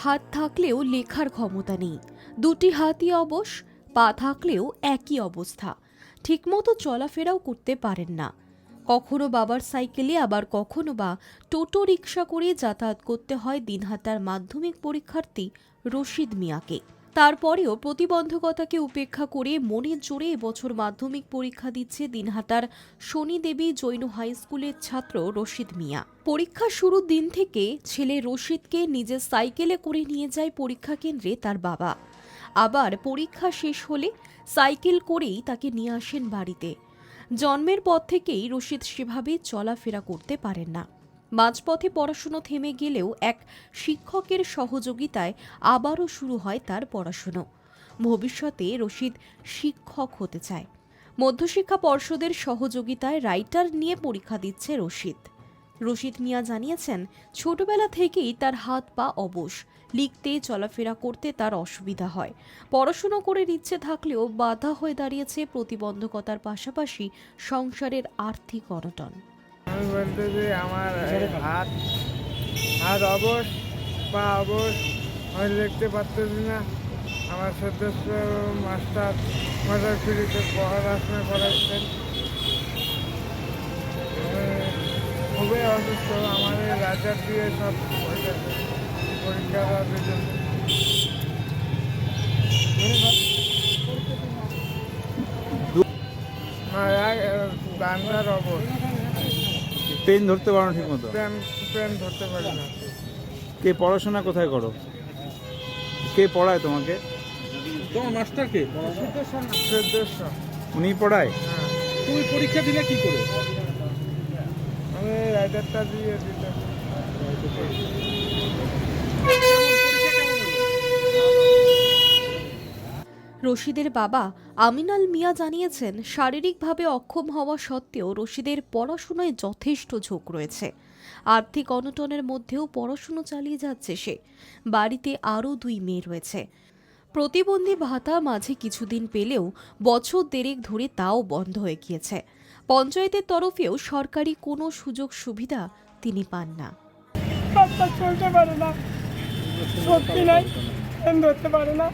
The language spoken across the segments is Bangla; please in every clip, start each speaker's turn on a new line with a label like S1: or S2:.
S1: হাত থাকলেও লেখার ক্ষমতা নেই, দুটি হাতই অবশ, পা থাকলেও একই অবস্থা, ঠিকমতো চলাফেরাও করতে পারেন না। কখনো বাবার সাইকেলে, আবার কখনো বা টোটো রিক্সা করে যাতায়াত করতে হয় দিনহাটার মাধ্যমিক পরীক্ষার্থী রশিদ মিয়াকে। তারপরেও প্রতিবন্ধকতাকে উপেক্ষা করে মনের জোরে এবছর মাধ্যমিক পরীক্ষা দিচ্ছে দিনহাটার শনিদেবী জৈন হাই স্কুলের ছাত্র রশিদ মিয়া। পরীক্ষা শুরুর দিন থেকে ছেলে রশিদকে নিজের সাইকেলে করে নিয়ে যায় পরীক্ষা কেন্দ্রে তার বাবা। আবার পরীক্ষা শেষ হলে সাইকেল করেই তাকে নিয়ে আসেন বাড়িতে। জন্মের পর থেকেই রশিদ সেভাবে চলাফেরা করতে পারেন না। মাঝপথে পড়াশুনো থেমে গেলেও এক শিক্ষকের সহযোগিতায় আবারও শুরু হয় তার পড়াশুনো। ভবিষ্যতে রশিদ শিক্ষক হতে চায়। মধ্যশিক্ষা পর্ষদের সহযোগিতায় রাইটার নিয়ে পরীক্ষা দিচ্ছে রশিদ। রশিদ মিয়া জানিয়েছেন, ছোটবেলা থেকেই তার হাত পা অবশ, লিখতে চলাফেরা করতে তার অসুবিধা হয়। পড়াশুনো করে ইচ্ছে থাকলেও বাধা হয়ে দাঁড়িয়েছে প্রতিবন্ধকতার পাশাপাশি সংসারের আর্থিক অনটন।
S2: আমি বলতে যে আমার হাত হাত অবশ, পা অবশ, আমি লিখতে পারতেছি না। আমার সদস্য মাস্টার ফ্রিতে পড়াশোনা করাচ্ছেন। খুবই অসুস্থ, আমাদের রাজার দিয়ে সব পরীক্ষা দেওয়ার জন্য গান্ধার অবশ,
S3: পেন ধরতে পারো ঠিক মতো?
S2: পেন ধরতে পারি না।
S3: কে পড়াশোনা কোথায় করো? কে পড়ায় তোমাকে?
S4: তোমার মাস্টার কে?
S2: সদস্য
S3: উনি পড়ায়?
S2: হ্যাঁ,
S4: তুমি পরীক্ষা দিলে কি করে?
S2: আমি রাইটারটা দিয়ে দিতে।
S1: রশিদের বাবা আমিনাল মিয়া জানিয়েছেন, শারীরিকভাবে অক্ষম হওয়া সত্ত্বেও রশিদের পড়াশোনায় যথেষ্ট ঝোঁক রয়েছে। আর্থিক অনটনের মধ্যেও পড়াশুনো চালিয়ে যাচ্ছে সে। বাড়িতে আরও 2 মেয়ে রয়েছে। প্রতিবন্ধী ভাতা মাঝে কিছুদিন পেলেও বছর দেড়েক ধরে তাও বন্ধ হয়ে গিয়েছে। পঞ্চায়েতের তরফেও সরকারি কোনো সুযোগ সুবিধা তিনি পান না।
S2: বাচ্চা চলতে পারে না, শক্তি নাই, পেন ধরতে পারে না,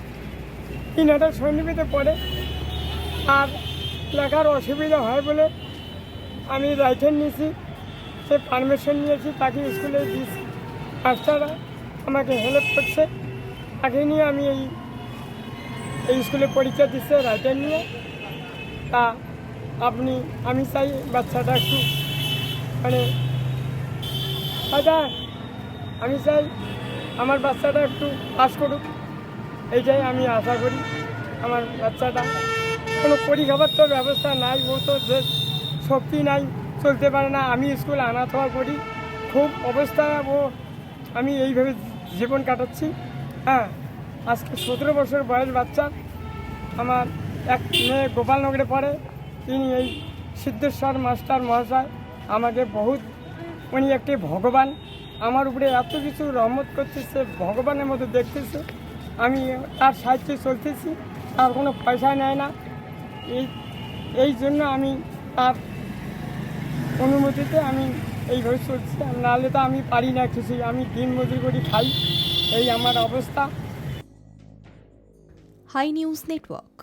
S2: কিনাটা সন্নিবিতে পড়ে। আর লেখার অসুবিধা হয় বলে আমি রাইটার নিয়েছি, সে পারমিশন নিয়েছি, তাকে স্কুলে দিয়েছি। মাস্টাররা আমাকে হেল্প করছে, তাকে নিয়ে আমি এই স্কুলে পরীক্ষা দিচ্ছে রাইটার নিয়ে। তা আমি চাই বাচ্চাটা একটু দাদা, আমি চাই আমার বাচ্চাটা একটু পাস করুক, এইটাই আমি আশা করি। আমার বাচ্চাটা কোনো পরিখাবার তো ব্যবস্থা নাই, ও তো যে শক্তি নাই, চলতে পারে না। আমি স্কুল আনা থাওয়া করি, খুব অবস্থা ও, আমি এইভাবে জীবন কাটাচ্ছি। হ্যাঁ, আজকে 17 বছর বয়স বাচ্চা। আমার এক মেয়ে গোপালনগরে পড়ে, তিনি এই সিদ্ধেশ্বর মাস্টার মহাশয় আমাকে বহুত, উনি একটি ভগবান, আমার উপরে এত কিছু রহমত করতেছে, ভগবানের মতো দেখতেছে। আমি তার সাহায্যে চলতেছি, তার কোনো পয়সা নেয় না। এই জন্য আমি তার অনুমতিতে আমি এইভাবে চলছি, নাহলে তো আমি পারি না কিছুই। আমি দিন মজুরি করি খাই, এই আমার অবস্থা।
S1: Hi news network.